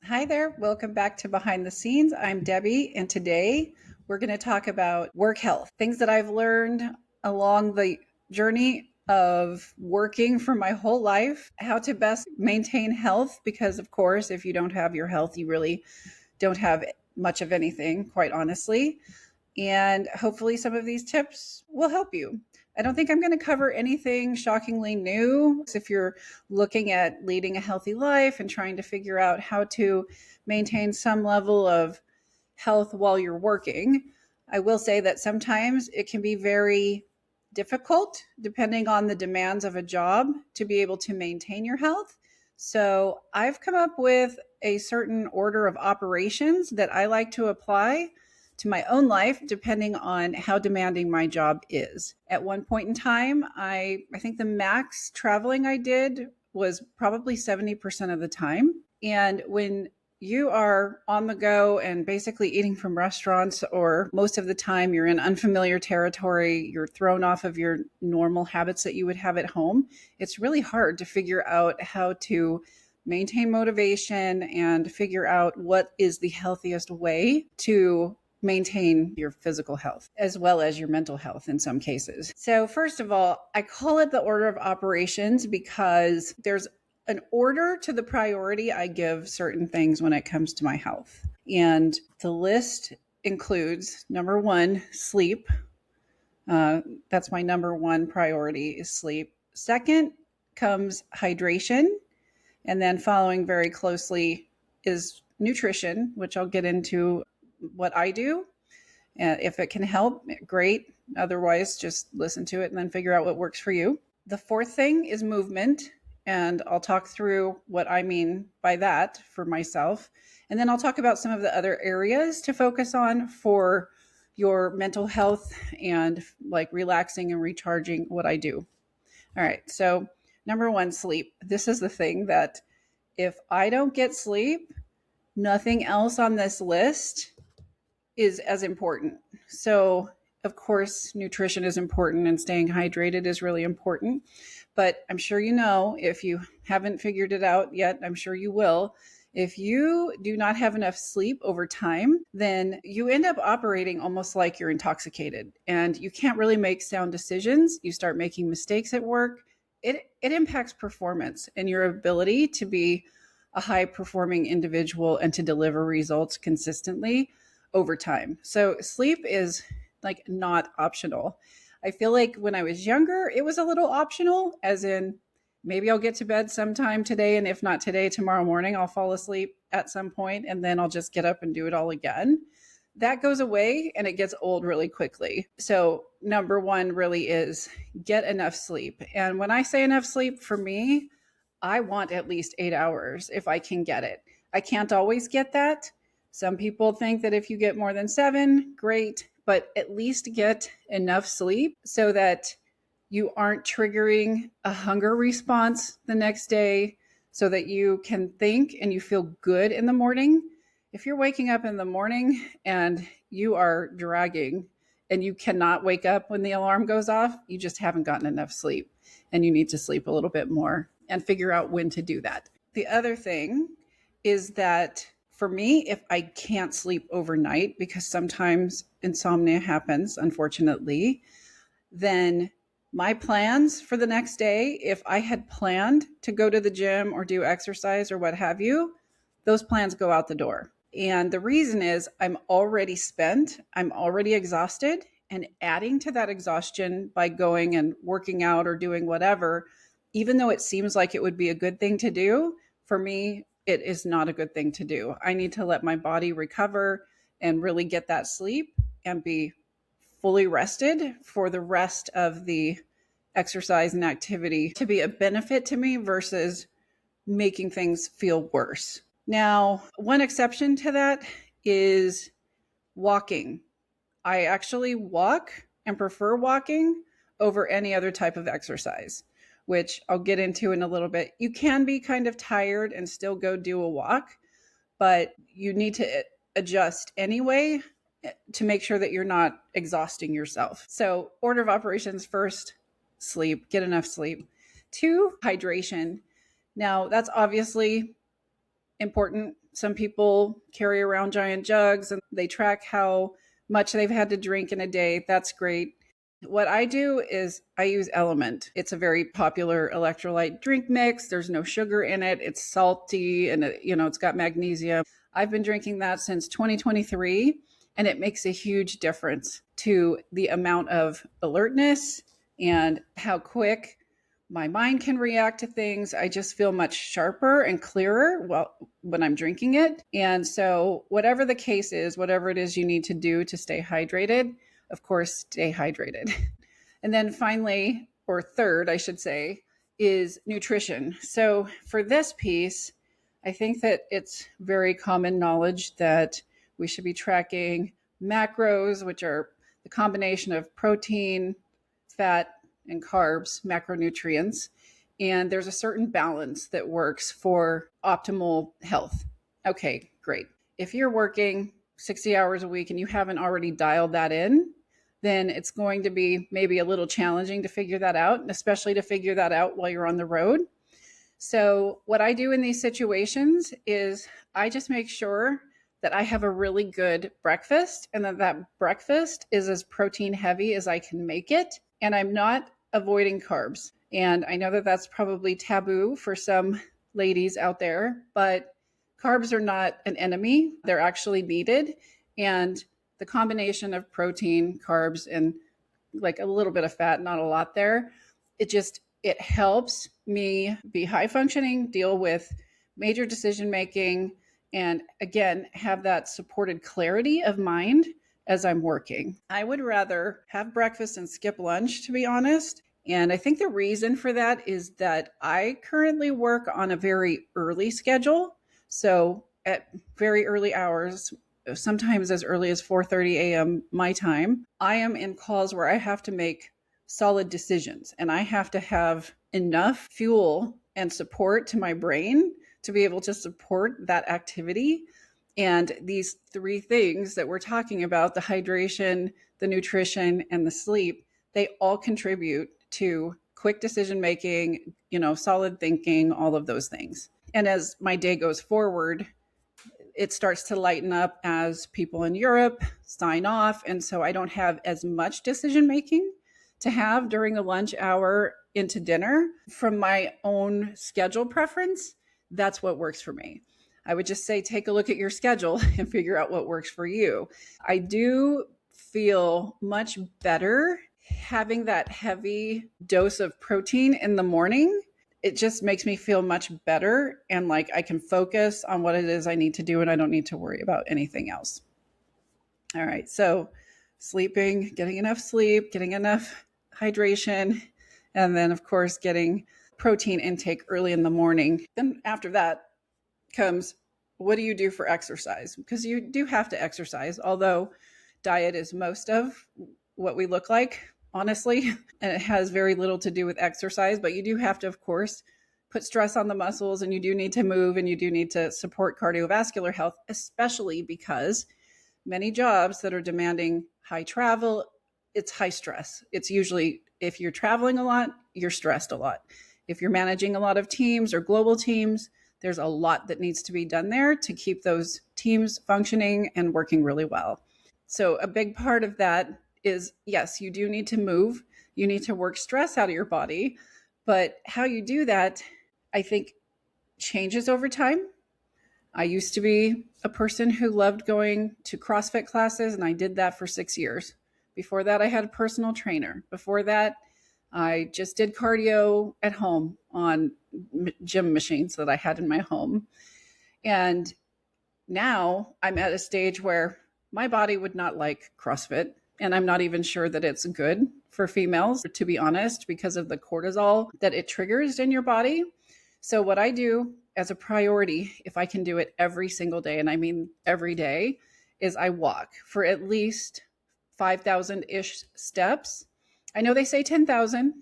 Hi there. Welcome back to Behind the Scenes. I'm Debbie, and today we're going to talk about work health, things that I've learned along the journey of working for my whole life, how to best maintain health, because, of course, if you don't have your health, you really don't have much of anything, quite honestly. And hopefully, some of these tips will help you. I don't think I'm going to cover anything shockingly new. If you're looking at leading a healthy life and trying to figure out how to maintain some level of health while you're working, I will say that sometimes it can be very difficult, depending on the demands of a job, to be able to maintain your health. So I've come up with a certain order of operations that I like to apply to my own life, depending on how demanding my job is. At one point in time, I think the max traveling I did was probably 70% of the time. And when you are on the go and basically eating from restaurants, or most of the time you're in unfamiliar territory, you're thrown off of your normal habits that you would have at home, it's really hard to figure out how to maintain motivation and figure out what is the healthiest way to maintain your physical health as well as your mental health in some cases. So, first of all, I call it the order of operations because there's an order to the priority I give certain things when it comes to my health. And the list includes number one, sleep. That's my number one priority is sleep. Second comes hydration. And then following very closely is nutrition, which I'll get into what I do. If it can help, great. Otherwise, just listen to it and then figure out what works for you. The fourth thing is movement. And I'll talk through what I mean by that for myself. And then I'll talk about some of the other areas to focus on for your mental health and like relaxing and recharging, what I do. All right. So, number one, sleep. This is the thing that if I don't get sleep, nothing else on this list is as important. So, of course, nutrition is important and staying hydrated is really important. But I'm sure you know, if you haven't figured it out yet, I'm sure you will. If you do not have enough sleep over time, then you end up operating almost like you're intoxicated and you can't really make sound decisions. You start making mistakes at work. It impacts performance and your ability to be a high performing individual and to deliver results consistently over time. So sleep is like not optional. I feel like when I was younger, it was a little optional, as in maybe I'll get to bed sometime today. And if not today, tomorrow morning, I'll fall asleep at some point and then I'll just get up and do it all again. That goes away and it gets old really quickly. So, number one really is get enough sleep. And when I say enough sleep, for me, I want at least 8 hours if I can get it. I can't always get that. Some people think that if you get more than 7, great, but at least get enough sleep so that you aren't triggering a hunger response the next day, so that you can think and you feel good in the morning. If you're waking up in the morning and you are dragging and you cannot wake up when the alarm goes off, you just haven't gotten enough sleep and you need to sleep a little bit more and figure out when to do that. The other thing is that for me, if I can't sleep overnight, because sometimes insomnia happens, unfortunately, then my plans for the next day, if I had planned to go to the gym or do exercise or what have you, those plans go out the door. And the reason is I'm already spent, I'm already exhausted, and adding to that exhaustion by going and working out or doing whatever, even though it seems like it would be a good thing to do, for me, it is not a good thing to do. I need to let my body recover and really get that sleep and be fully rested for the rest of the exercise and activity to be a benefit to me versus making things feel worse. Now, one exception to that is walking. I actually walk and prefer walking over any other type of exercise, which I'll get into in a little bit. You can be kind of tired and still go do a walk, but you need to adjust anyway to make sure that you're not exhausting yourself. So, order of operations: first, sleep, get enough sleep. 2, hydration. Now, that's obviously important. Some people carry around giant jugs and they track how much they've had to drink in a day. That's great. What I do is I use Element. It's a very popular electrolyte drink mix. There's no sugar in it. It's salty and it's got magnesium. I've been drinking that since 2023 and it makes a huge difference to the amount of alertness and how quick my mind can react to things. I just feel much sharper and clearer when I'm drinking it. And so whatever the case is, whatever it is you need to do to stay hydrated, of course, stay hydrated. And then finally, or third, I should say, is nutrition. So for this piece, I think that it's very common knowledge that we should be tracking macros, which are the combination of protein, fat, and carbs, macronutrients. And there's a certain balance that works for optimal health. Okay, great. If you're working 60 hours a week and you haven't already dialed that in, then it's going to be maybe a little challenging to figure that out, and especially to figure that out while you're on the road. So what I do in these situations is I just make sure that I have a really good breakfast and that breakfast is as protein heavy as I can make it. And I'm not avoiding carbs. And I know that that's probably taboo for some ladies out there, but carbs are not an enemy. They're actually needed. And the combination of protein, carbs, and like a little bit of fat, not a lot there, it helps me be high functioning, deal with major decision making, and again, have that supported clarity of mind as I'm working. I would rather have breakfast and skip lunch, to be honest. And I think the reason for that is that I currently work on a very early schedule. So at very early hours, sometimes as early as 4:30 a.m. my time, I am in calls where I have to make solid decisions and I have to have enough fuel and support to my brain to be able to support that activity. And these three things that we're talking about, the hydration, the nutrition, and the sleep, they all contribute to quick decision making, solid thinking, all of those things. And as my day goes forward, it starts to lighten up as people in Europe sign off. And so I don't have as much decision making to have during the lunch hour into dinner. From my own schedule preference, that's what works for me. I would just say, take a look at your schedule and figure out what works for you. I do feel much better having that heavy dose of protein in the morning. It just makes me feel much better and like I can focus on what it is I need to do and I don't need to worry about anything else. All right. So sleeping, getting enough sleep, getting enough hydration, and then of course getting protein intake early in the morning. Then after that comes, what do you do for exercise? Because you do have to exercise, although diet is most of what we look like, honestly, and it has very little to do with exercise, but you do have to, of course, put stress on the muscles and you do need to move and you do need to support cardiovascular health, especially because many jobs that are demanding high travel, it's high stress. It's usually, if you're traveling a lot, you're stressed a lot. If you're managing a lot of teams or global teams, there's a lot that needs to be done there to keep those teams functioning and working really well. So a big part of that is, yes, you do need to move. You need to work stress out of your body. But how you do that, I think, changes over time. I used to be a person who loved going to CrossFit classes, and I did that for 6 years. Before that, I had a personal trainer. Before that, I just did cardio at home on gym machines that I had in my home. And now I'm at a stage where my body would not like CrossFit. And I'm not even sure that it's good for females, to be honest, because of the cortisol that it triggers in your body. So what I do as a priority, if I can do it every single day, and I mean every day, is I walk for at least 5,000-ish steps. I know they say 10,000,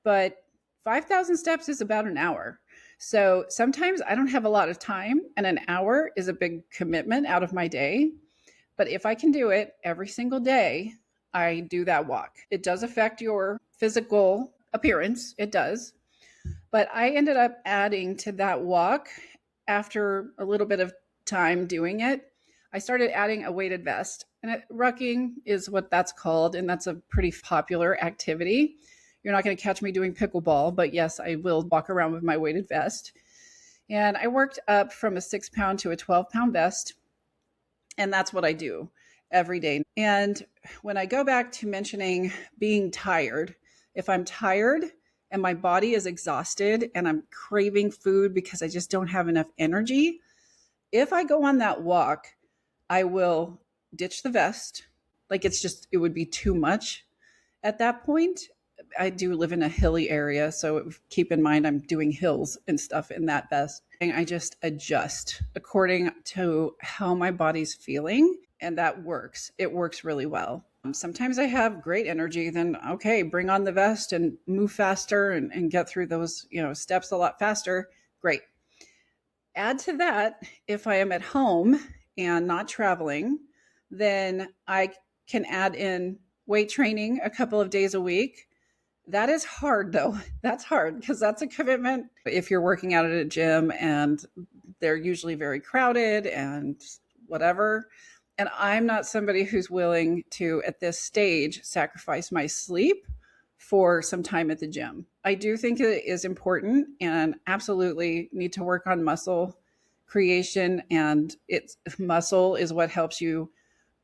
but 5,000 steps is about an hour. So sometimes I don't have a lot of time, and an hour is a big commitment out of my day. But if I can do it every single day, I do that walk. It does affect your physical appearance. It does. But I ended up adding to that walk after a little bit of time doing it, I started adding a weighted vest. And rucking is what that's called. And that's a pretty popular activity. You're not going to catch me doing pickleball, but yes, I will walk around with my weighted vest. And I worked up from a 6 pound to a 12 pound vest. And that's what I do every day. And when I go back to mentioning being tired, if I'm tired and my body is exhausted and I'm craving food because I just don't have enough energy, if I go on that walk, I will ditch the vest. Like it would be too much at that point. I do live in a hilly area, so keep in mind I'm doing hills and stuff in that vest. And I just adjust according to how my body's feeling, and that works. It works really well. Sometimes I have great energy, then okay, bring on the vest and move faster and get through those, steps a lot faster. Great. Add to that, if I am at home and not traveling, then I can add in weight training a couple of days a week. That is hard though. That's hard because that's a commitment. If you're working out at a gym and they're usually very crowded and whatever. And I'm not somebody who's willing to, at this stage, sacrifice my sleep for some time at the gym. I do think it is important and absolutely need to work on muscle creation. And muscle is what helps you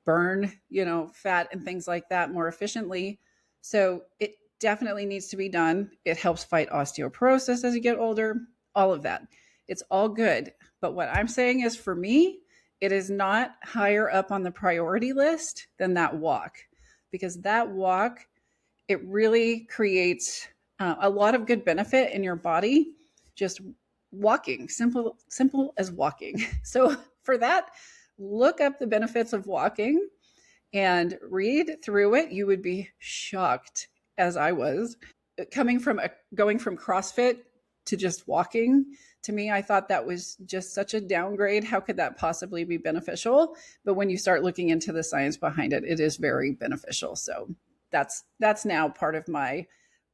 burn, fat and things like that more efficiently. So it definitely needs to be done. It helps fight osteoporosis as you get older, all of that. It's all good. But what I'm saying is, for me, it is not higher up on the priority list than that walk, because that walk, it really creates a lot of good benefit in your body. Just walking, simple as walking. So for that, look up the benefits of walking and read through it. You would be shocked, as I was, going from CrossFit to just walking. To me, I thought that was just such a downgrade. How could that possibly be beneficial? But when you start looking into the science behind it, it is very beneficial. So that's now part of my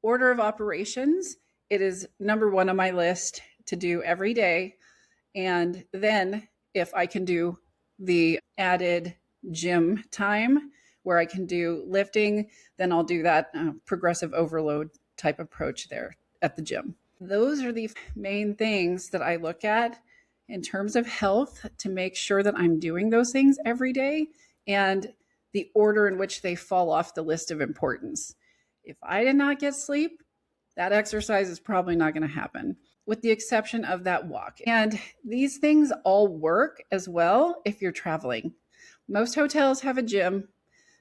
order of operations. It is number one on my list to do every day. And then if I can do the added gym time where I can do lifting, then I'll do that progressive overload type approach there at the gym. Those are the main things that I look at in terms of health to make sure that I'm doing those things every day, and the order in which they fall off the list of importance. If I did not get sleep, that exercise is probably not going to happen, with the exception of that walk. And these things all work as well if you're traveling. Most hotels have a gym.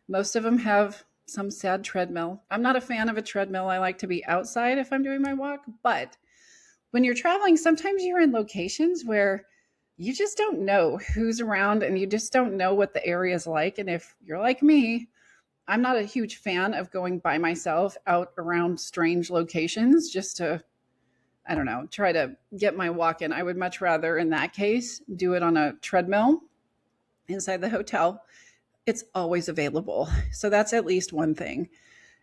Most of them have some sad treadmill. I'm not a fan of a treadmill. I like to be outside if I'm doing my walk. But when you're traveling, sometimes you're in locations where you just don't know who's around and you just don't know what the area is like. And if you're like me, I'm not a huge fan of going by myself out around strange locations just to, I don't know, try to get my walk in. I would much rather, in that case, do it on a treadmill inside the hotel. It's always available. So that's at least one thing.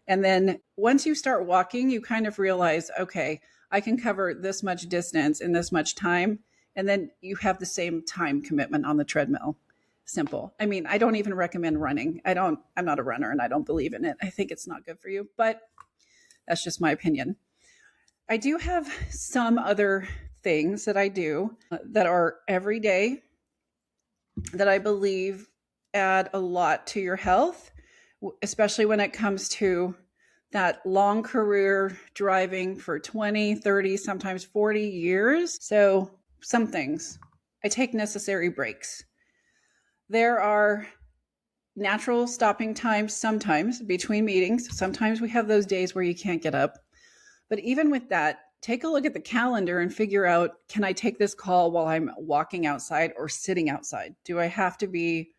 And then once you start walking, you kind of realize, okay, I can cover this much distance in this much time. And then you have the same time commitment on the treadmill. Simple. I mean, I don't even recommend running. I'm not a runner and I don't believe in it. I think it's not good for you, but that's just my opinion. I do have some other things that I do that are every day that I believe add a lot to your health, especially when it comes to that long career driving for 20, 30, sometimes 40 years. So some things. I take necessary breaks. There are natural stopping times sometimes between meetings. Sometimes we have those days where you can't get up. But even with that, take a look at the calendar and figure out, can I take this call while I'm walking outside or sitting outside? Do I have to be,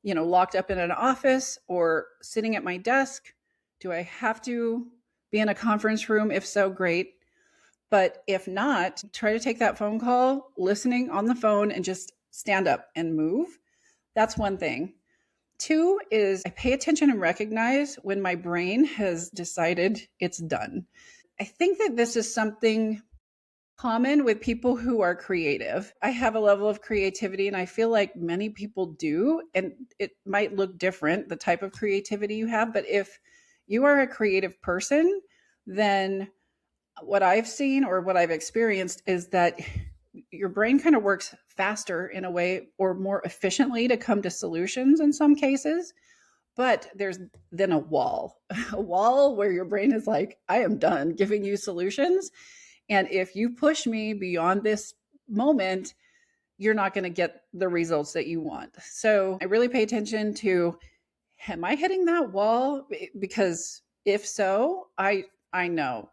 locked up in an office or sitting at my desk? Do I have to be in a conference room? If so, great. But if not, try to take that phone call, listening on the phone, and just stand up and move. That's one thing. Two is I pay attention and recognize when my brain has decided it's done. I think that this is something common with people who are creative. I have a level of creativity, and I feel like many people do, and it might look different, the type of creativity you have. But if you are a creative person, then what I've seen or what I've experienced is that your brain kind of works faster in a way, or more efficiently, to come to solutions in some cases. But there's then a wall, a wall where your brain is like, I am done giving you solutions. And if you push me beyond this moment, you're not going to get the results that you want. So I really pay attention to, am I hitting that wall? Because if so, I know,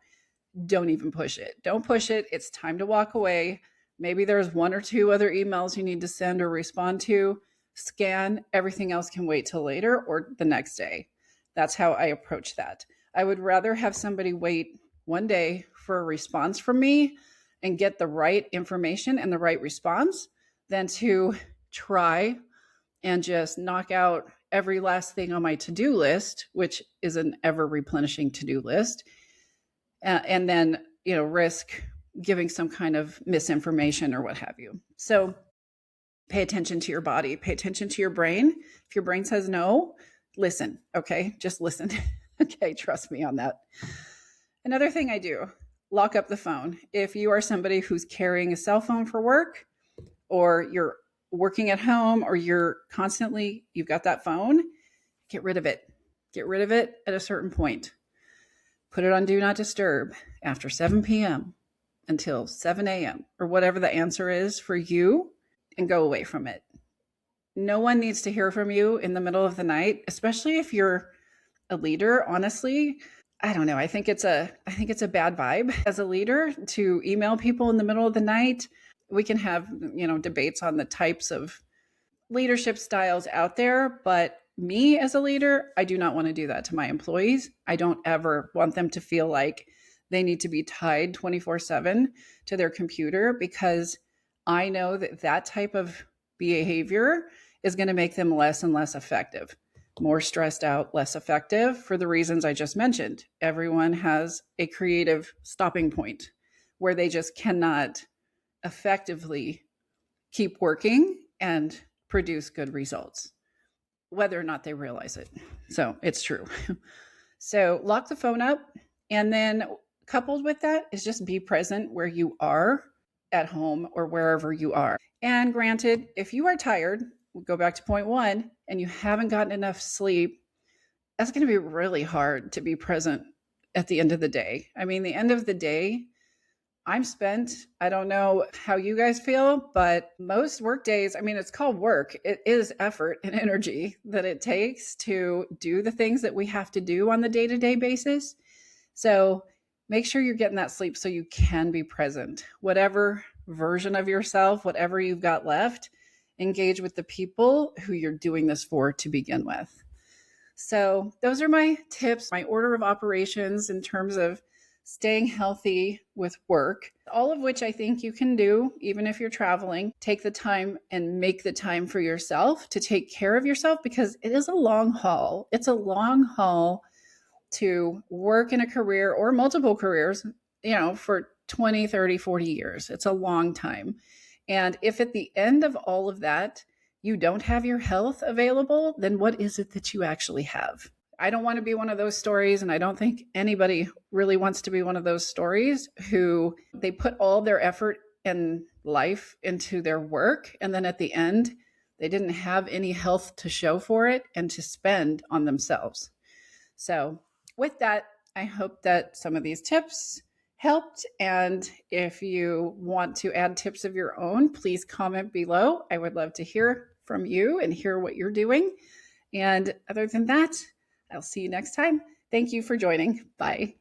don't even push it. Don't push it. It's time to walk away. Maybe there's one or two other emails you need to send or respond to. Scan. Everything else can wait till later or the next day. That's how I approach that. I would rather have somebody wait one day for a response from me and get the right information and the right response than to try and just knock out every last thing on my to-do list, which is an ever replenishing to-do list, and then, risk giving some kind of misinformation or what have you. So pay attention to your body, pay attention to your brain. If your brain says no, listen. Okay, just listen. Okay, trust me on that. Another thing I do, lock up the phone. If you are somebody who's carrying a cell phone for work, or you're working at home, or you've got that phone, get rid of it. Get rid of it at a certain point. Put it on do not disturb after 7 p.m. until 7 a.m. or whatever the answer is for you, and go away from it. No one needs to hear from you in the middle of the night, especially if you're a leader. Honestly, I don't know. I think it's a bad vibe as a leader to email people in the middle of the night. We can have, debates on the types of leadership styles out there, but me as a leader, I do not want to do that to my employees. I don't ever want them to feel like they need to be tied 24/7 to their computer, because I know that type of behavior is going to make them less and less effective, more stressed out, less effective, for the reasons I just mentioned. Everyone has a creative stopping point where they just cannot effectively keep working and produce good results, whether or not they realize it. So it's true. So lock the phone up. And then coupled with that is just be present where you are, at home or wherever you are. And granted, if you are tired, we'll go back to point one, and you haven't gotten enough sleep, that's going to be really hard to be present at the end of the day. I mean, the end of the day, I'm spent. I don't know how you guys feel, but most work days, it's called work. It is effort and energy that it takes to do the things that we have to do on the day-to-day basis. So make sure you're getting that sleep so you can be present. Whatever version of yourself, whatever you've got left, engage with the people who you're doing this for to begin with. So those are my tips, my order of operations in terms of staying healthy with work, all of which I think you can do even if you're traveling. Take the time and make the time for yourself to take care of yourself, because it is a long haul. It's a long haul to work in a career or multiple careers, for 20, 30, 40 years. It's a long time. And if at the end of all of that, you don't have your health available, then what is it that you actually have? I don't want to be one of those stories, and I don't think anybody really wants to be one of those stories who they put all their effort and life into their work, and then at the end, they didn't have any health to show for it and to spend on themselves. So with that, I hope that some of these tips helped. And if you want to add tips of your own, please comment below. I would love to hear from you and hear what you're doing. And other than that, I'll see you next time. Thank you for joining. Bye.